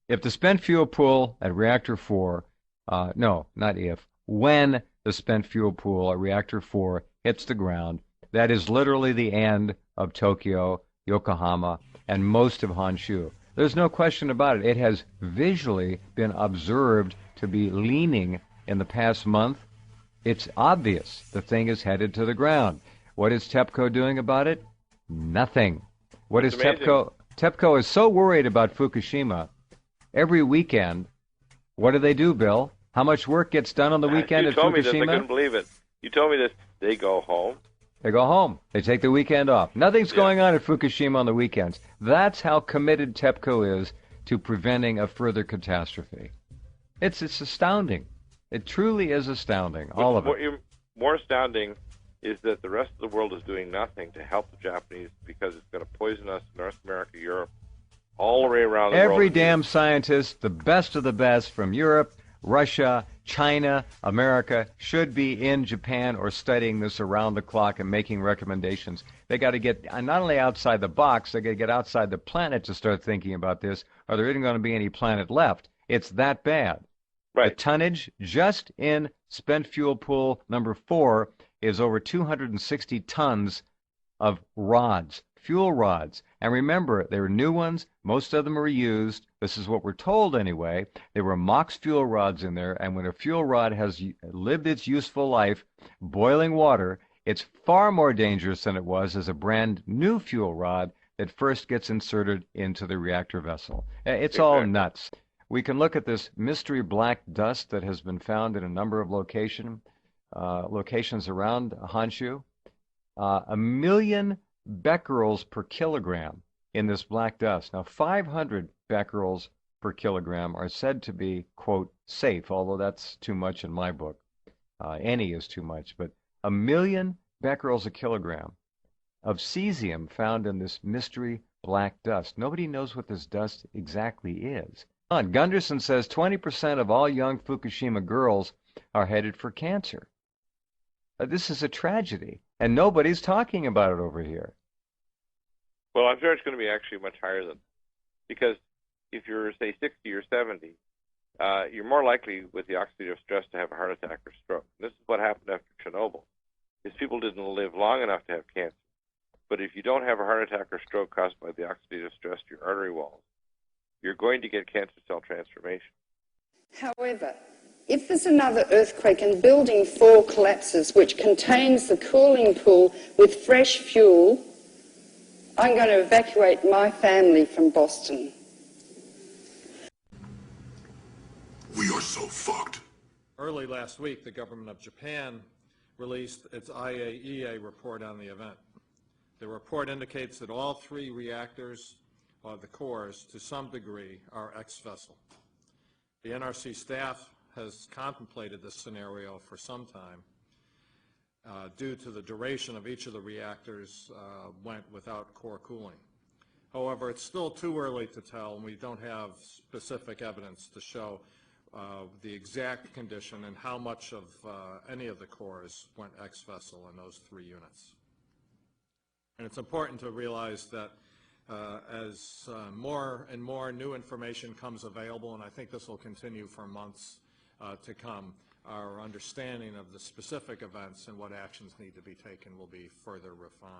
If the spent fuel pool at Reactor 4, no, not if, when the spent fuel pool at Reactor 4 hits the ground, that is literally the end of Tokyo, Yokohama, and most of Honshu. There's no question about it. It has visually been observed to be leaning in the past month. It's obvious the thing is headed to the ground. What is TEPCO doing about it? Nothing. What It's is amazing. TEPCO? TEPCO is so worried about Fukushima. Every weekend, what do, Bill? How much work gets done on the weekend You at told me this. I Fukushima? couldn't believe it. You told me this. They go home. They go home. They take the weekend off. Nothing's Yeah. going on at Fukushima on the weekends. That's how committed TEPCO is to preventing a further catastrophe. It's astounding. It truly is astounding, all of it. More astounding is that the rest of the world is doing nothing to help the Japanese because it's going to poison us in North America, Europe, all the way around the world. Every damn scientist, the best of the best from Europe, Russia, China, America, should be in Japan or studying this around the clock and making recommendations. They got to get not only outside the box, they got to get outside the planet to start thinking about this, or there isn't going to be any planet left. It's that bad. Right. The tonnage just in spent fuel pool number 4 is over 260 tons of rods, fuel rods. And remember, they were new ones. Most of them are used. This is what we're told anyway. There were MOX fuel rods in there. And when a fuel rod has lived its useful life, boiling water, it's far more dangerous than it was as a brand new fuel rod that first gets inserted into the reactor vessel. It's all nuts. We can look at this mystery black dust that has been found in a number of locations around Honshu. 1,000,000 becquerels per kilogram in this black dust. Now, 500 becquerels per kilogram are said to be, quote, safe, although that's too much in my book. Any is too much, but 1,000,000 becquerels a kilogram of cesium found in this mystery black dust. Nobody knows what this dust exactly is. Gunderson says 20% of all young Fukushima girls are headed for cancer. This is a tragedy, and nobody's talking about it over here. Well, I'm sure it's going to be actually much higher than, because if you're, say, 60 or 70, you're more likely with the oxidative stress to have a heart attack or stroke. This is what happened after Chernobyl, is people didn't live long enough to have cancer. But if you don't have a heart attack or stroke caused by the oxidative stress to your artery walls, you're going to get cancer cell transformation. However, if there's another earthquake and Building 4 collapses, which contains the cooling pool with fresh fuel, I'm going to evacuate my family from Boston. We are so fucked. Early last week, the government of Japan released its IAEA report on the event. The report indicates that all 3 reactors, the cores, to some degree, are ex-vessel. The NRC staff has contemplated this scenario for some time. Due to the duration of each of the reactors went without core cooling. However, it's still too early to tell, and we don't have specific evidence to show the exact condition and how much of any of the cores went ex-vessel in those 3 units. And it's important to realize that as more and more new information comes available, and I think this will continue for months to come, our understanding of the specific events and what actions need to be taken will be further refined.